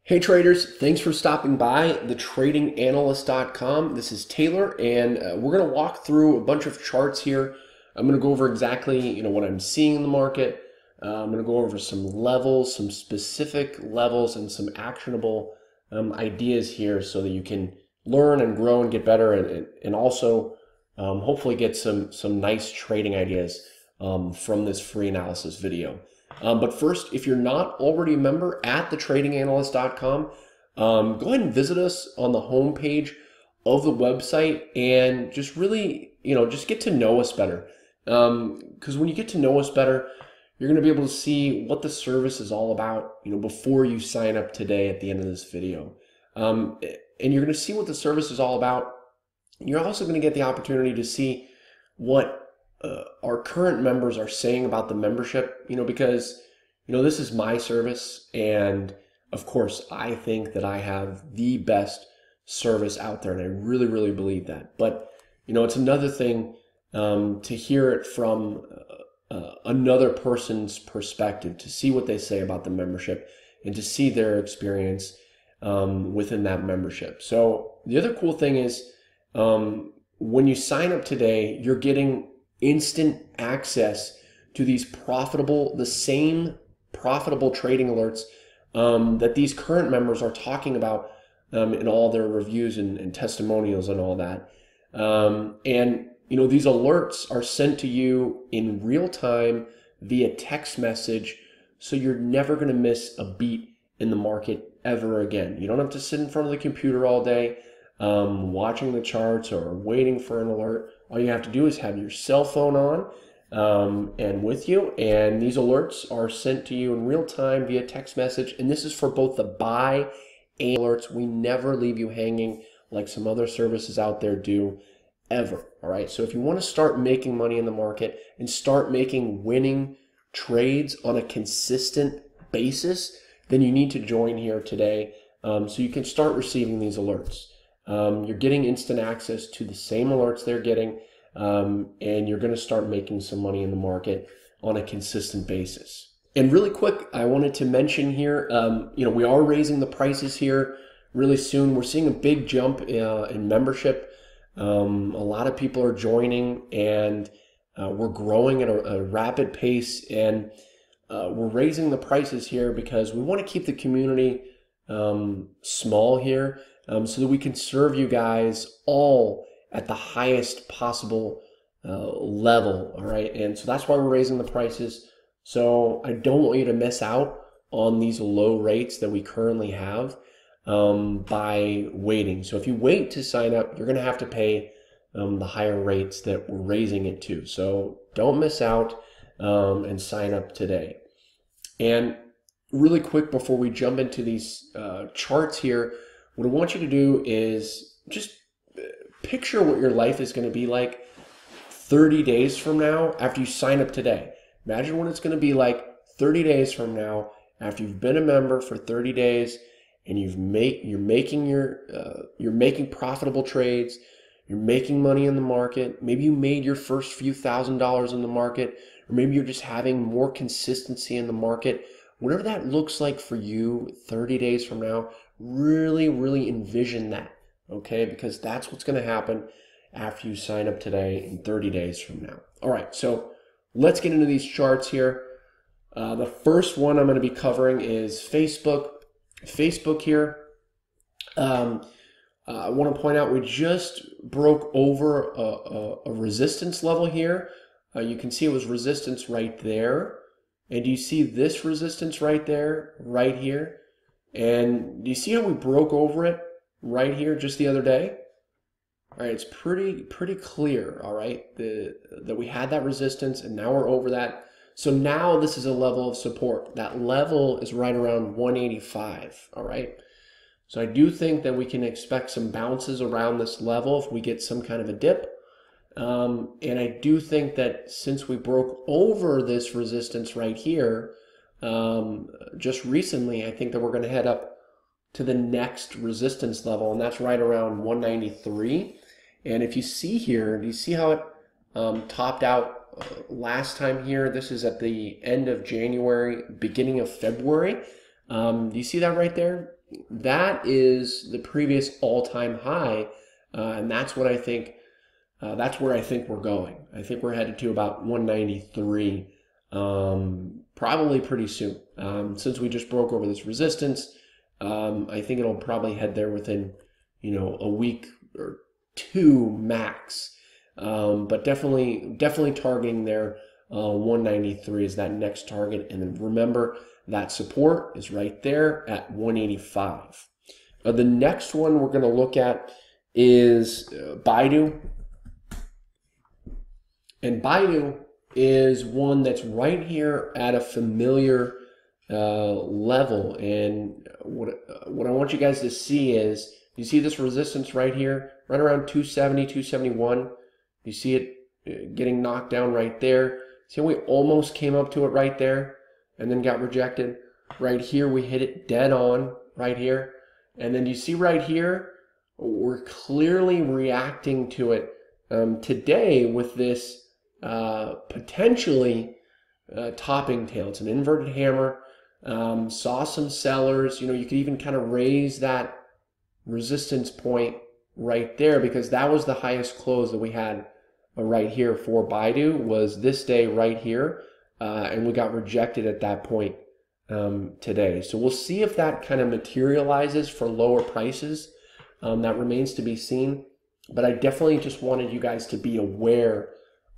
Hey traders, thanks for stopping by thetradinganalyst.com. This is Taylor, and we're going to walk through a bunch of charts here. I'm going to go over exactly what I'm seeing in the market. I'm going to go over some levels, some specific levels, and some actionable ideas here so that you can learn and grow and get better, and also hopefully get some nice trading ideas from this free analysis video. But first, if you're not already a member at thetradinganalyst.com, go ahead and visit us on the homepage of the website and just really, just get to know us better. Because when you get to know us better, you're going to be able to see what the service is all about, before you sign up today at the end of this video. And you're going to see what the service is all about. You're also going to get the opportunity to see what our current members are saying about the membership, because, this is my service. And of course, I think that I have the best service out there. And I really, really believe that. But, it's another thing to hear it from another person's perspective, to see what they say about the membership and to see their experience within that membership. So the other cool thing is when you sign up today, you're getting instant access to these the same profitable trading alerts that these current members are talking about in all their reviews and testimonials and all that. And these alerts are sent to you in real time via text message, so you're never going to miss a beat in the market ever again. You don't have to sit in front of the computer all day watching the charts or waiting for an alert. All you have to do is have your cell phone on and with you, and these alerts are sent to you in real time via text message. And this is for both the buy and alerts. We never leave you hanging like some other services out there do, ever. All right, so if you want to start making money in the market and start making winning trades on a consistent basis, then you need to join here today so you can start receiving these alerts. You're getting instant access to the same alerts they're getting, and you're going to start making some money in the market on a consistent basis. And really quick, I wanted to mention here, we are raising the prices here really soon. We're seeing a big jump in membership. A lot of people are joining, and we're growing at a rapid pace, and we're raising the prices here because we want to keep the community small here, so that we can serve you guys all at the highest possible level. All right, and so that's why we're raising the prices. So I don't want you to miss out on these low rates that we currently have by waiting. So if you wait to sign up, you're going to have to pay the higher rates that we're raising it to. So don't miss out and sign up today. And really quick, before we jump into these charts here, what I want you to do is just picture what your life is going to be like 30 days from now after you sign up today. Imagine what it's going to be like 30 days from now after you've been a member for 30 days and you're making profitable trades, you're making money in the market. Maybe you made your first few $1,000s in the market, or maybe you're just having more consistency in the market. Whatever that looks like for you 30 days from now, really, really envision that, okay? Because that's what's going to happen after you sign up today in 30 days from now. All right, so let's get into these charts here. The first one I'm going to be covering is Facebook. Facebook here. I want to point out we just broke over a resistance level here. You can see it was resistance right there. And do you see this resistance right there, right here? And do you see how we broke over it right here just the other day? All right, it's pretty clear, all right, that we had that resistance, and now we're over that. So now this is a level of support. That level is right around 185, all right? So I do think that we can expect some bounces around this level if we get some kind of a dip. And I do think that since we broke over this resistance right here just recently, I think that we're going to head up to the next resistance level, and that's right around 193. And if you see here, do you see how it topped out last time here? This is at the end of January, beginning of February. Do you see that right there? that is the previous all-time high, and that's what I think. That's where I think we're going. I think we're headed to about 193, probably pretty soon. Since we just broke over this resistance, I think it'll probably head there within, a week or two max. But definitely targeting there. 193 is that next target, and then remember that support is right there at 185. The next one we're going to look at is BIDU. And BIDU is one that's right here at a familiar level. And what I want you guys to see is, you see this resistance right here, right around 270, 271. You see it getting knocked down right there. See how we almost came up to it right there and then got rejected? Right here, we hit it dead on right here. And then you see right here, we're clearly reacting to it today with this potentially topping tail. It's an inverted hammer. Saw some sellers. You could even kind of raise that resistance point right there, because that was the highest close that we had right here for BIDU, was this day right here, and we got rejected at that point today. So we'll see if that kind of materializes for lower prices. That remains to be seen, but I definitely just wanted you guys to be aware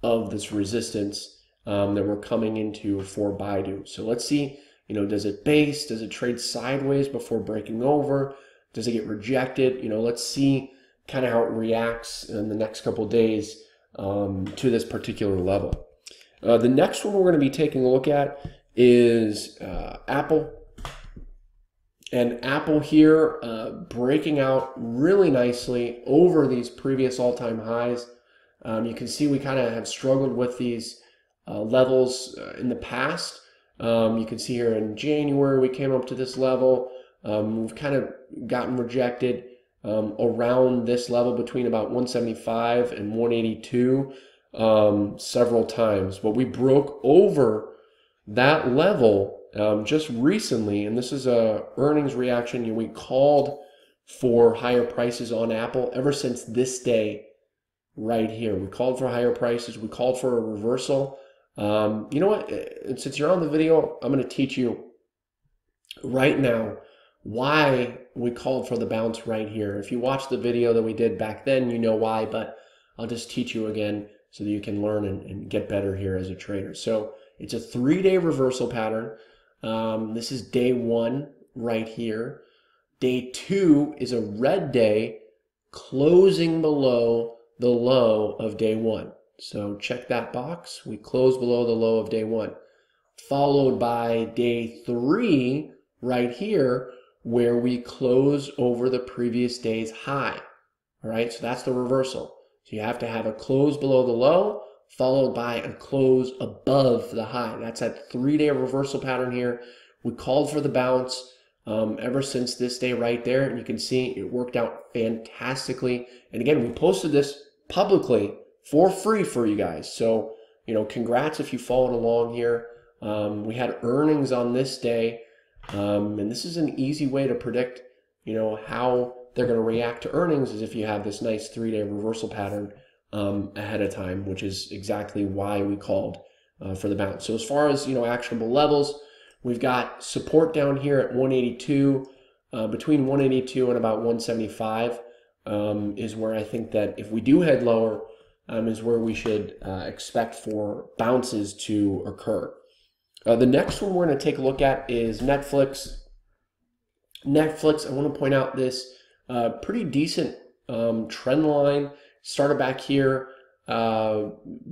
of this resistance that we're coming into for BIDU. So let's see, does it base? Does it trade sideways before breaking over? Does it get rejected? Let's see kind of how it reacts in the next couple of days to this particular level. The next one we're going to be taking a look at is Apple. And Apple here breaking out really nicely over these previous all-time highs. You can see we kind of have struggled with these levels in the past. You can see here in January we came up to this level. We've kind of gotten rejected around this level between about 175 and 182 several times. But we broke over that level just recently, and this is a earnings reaction. We called for higher prices on Apple ever since this day right here. We called for higher prices. We called for a reversal. You know what? Since you're on the video, I'm going to teach you right now why we called for the bounce right here. If you watched the video that we did back then, you know why, but I'll just teach you again so that you can learn and get better here as a trader. So it's a 3-day reversal pattern. This is day 1 right here. Day 2 is a red day closing below the low of day 1. So check that box. We close below the low of day 1. Followed by day 3 right here, where we close over the previous day's high. All right, so that's the reversal. So you have to have a close below the low, followed by a close above the high. That's that 3-day reversal pattern here. We called for the bounce ever since this day right there, and you can see it worked out fantastically. And again, we posted this publicly for free for you guys. So, congrats if you followed along here. We had earnings on this day. And this is an easy way to predict, how they're going to react to earnings, is if you have this nice 3-day reversal pattern ahead of time, which is exactly why we called for the bounce. So as far as, actionable levels, we've got support down here at 182, between 182 and about 175 is where I think that if we do head lower, is where we should expect for bounces to occur. The next one we're going to take a look at is Netflix. Netflix, I want to point out this pretty decent trend line. Started back here,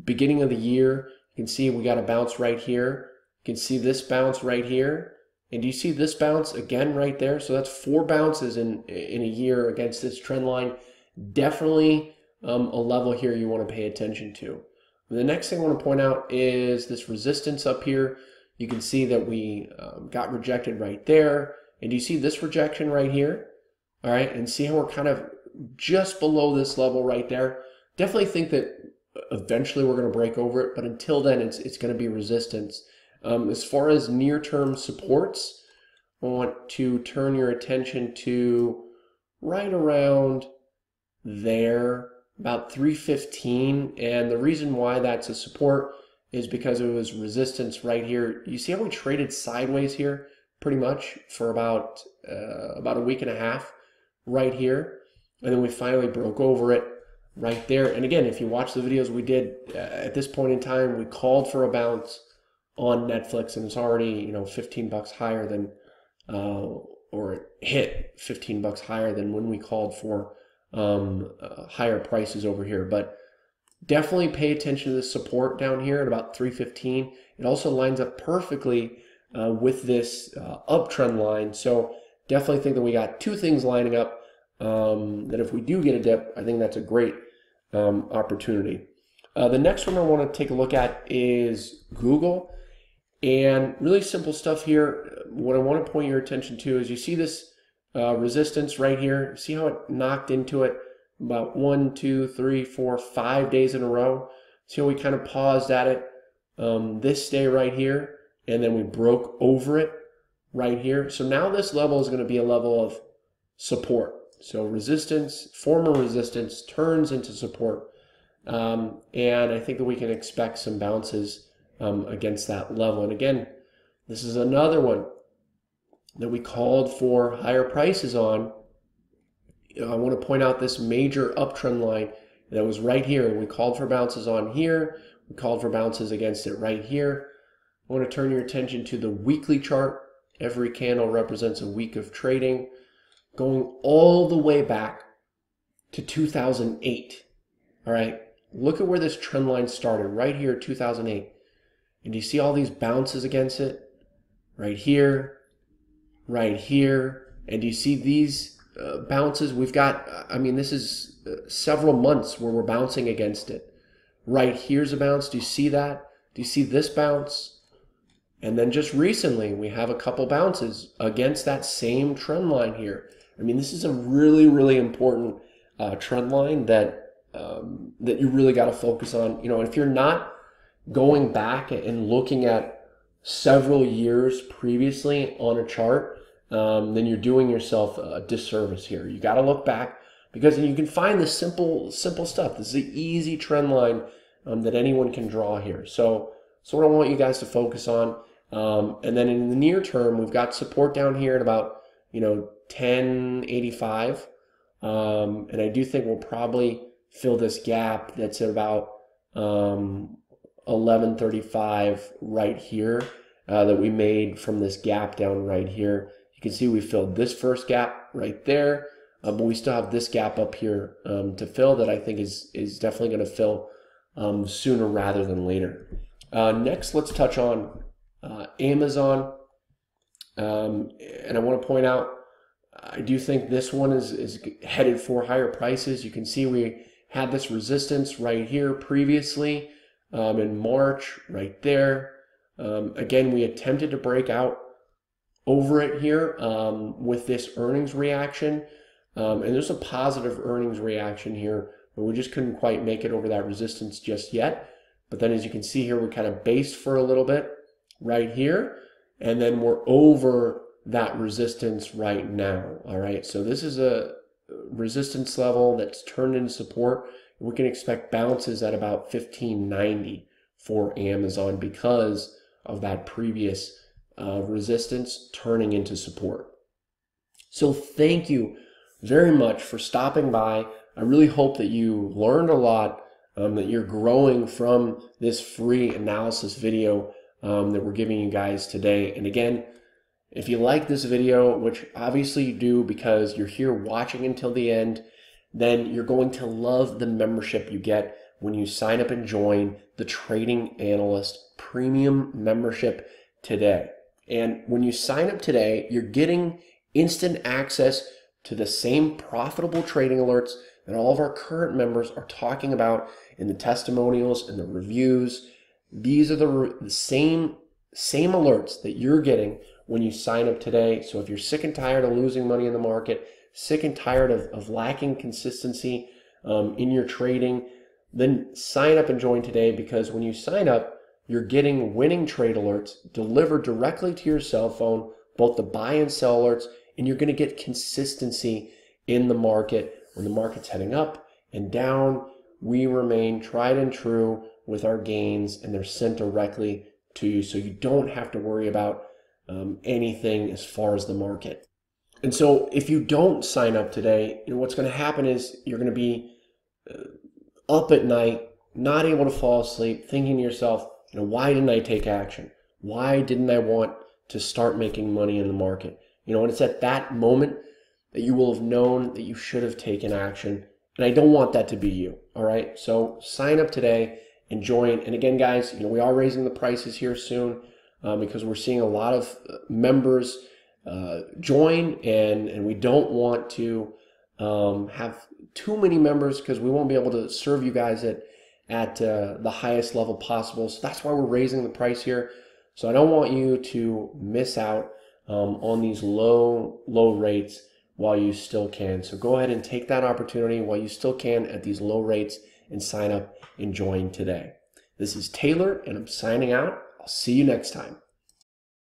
beginning of the year. You can see we got a bounce right here. You can see this bounce right here. And do you see this bounce again right there? So that's 4 bounces in a year against this trend line. Definitely a level here you want to pay attention to. The next thing I want to point out is this resistance up here. You can see that we got rejected right there. And do you see this rejection right here? All right, and see how we're kind of just below this level right there. Definitely think that eventually we're going to break over it, but until then, it's going to be resistance. As far as near-term supports, want to turn your attention to right around there, about 315. And the reason why that's a support is because it was resistance right here. You see how we traded sideways here pretty much for about a week and a half right here, and then we finally broke over it right there. And again, if you watch the videos we did at this point in time, we called for a bounce on Netflix, and it's already 15 bucks higher than or it hit 15 bucks higher than when we called for higher prices over here. But definitely pay attention to the support down here at about 315. It also lines up perfectly with this uptrend line. So definitely think that we got two things lining up, that if we do get a dip, I think that's a great opportunity. The next one I want to take a look at is Google. And really simple stuff here. What I want to point your attention to is you see this resistance right here. See how it knocked into it about 1, 2, 3, 4, 5 days in a row. See how we kind of paused at it this day right here, and then we broke over it right here. So now this level is going to be a level of support. So resistance, former resistance turns into support. And I think that we can expect some bounces against that level. And again, this is another one that we called for higher prices on. I want to point out this major uptrend line that was right here. We called for bounces on here. We called for bounces against it right here. I want to turn your attention to the weekly chart. Every candle represents a week of trading, going all the way back to 2008. All right, look at where this trend line started, right here, 2008. And do you see all these bounces against it? Right here, right here. And do you see these bounces? We've got, I mean, this is several months where we're bouncing against it. Right here's a bounce. Do you see that? Do you see this bounce? And then just recently, we have a couple bounces against that same trend line here. I mean, this is a really, really important trend line that that you really got to focus on. If you're not going back and looking at several years previously on a chart, then you're doing yourself a disservice here. You got to look back, because you can find the simple stuff. This is an easy trend line that anyone can draw here. So what I want you guys to focus on. And then in the near term, we've got support down here at about 1085, and I do think we'll probably fill this gap that's at about 1135 right here that we made from this gap down right here. You can see we filled this first gap right there, but we still have this gap up here to fill that I think is definitely going to fill sooner rather than later. Next, let's touch on Amazon, and I want to point out, I do think this one is headed for higher prices. You can see we had this resistance right here previously in March, right there. Again, we attempted to break out over it here with this earnings reaction, and there's a positive earnings reaction here, but we just couldn't quite make it over that resistance just yet. But then, as you can see here, we kind of based for a little bit right here, and then we're over that resistance right now. All right, so this is a resistance level that's turned into support. We can expect bounces at about 1590 for Amazon because of that previous resistance turning into support. So thank you very much for stopping by. I really hope that you learned a lot, that you're growing from this free analysis video that we're giving you guys today. And again, if you like this video, which obviously you do because you're here watching until the end, then you're going to love the membership you get when you sign up and join the Trading Analyst Premium membership today. And when you sign up today, you're getting instant access to the same profitable trading alerts that all of our current members are talking about in the testimonials and the reviews. These are the same alerts that you're getting when you sign up today. So if you're sick and tired of losing money in the market, sick and tired of lacking consistency in your trading, then sign up and join today, because when you sign up, you're getting winning trade alerts delivered directly to your cell phone both the buy and sell alerts, and you're going to get consistency in the market. When the market's heading up and down, we remain tried and true with our gains, and they're sent directly to you, so you don't have to worry about anything as far as the market. And so if you don't sign up today, what's going to happen is you're going to be up at night, not able to fall asleep, thinking to yourself, why didn't I take action? Why didn't I want to start making money in the market? And it's at that moment that you will have known that you should have taken action. And I don't want that to be you, all right? So sign up today and join. And again, guys, we are raising the prices here soon because we're seeing a lot of members join, and we don't want to have too many members because we won't be able to serve you guys at the highest level possible. So that's why we're raising the price here. So I don't want you to miss out on these low rates while you still can. So go ahead and take that opportunity while you still can at these low rates and sign up and join today. This is Taylor, and I'm signing out. I'll see you next time.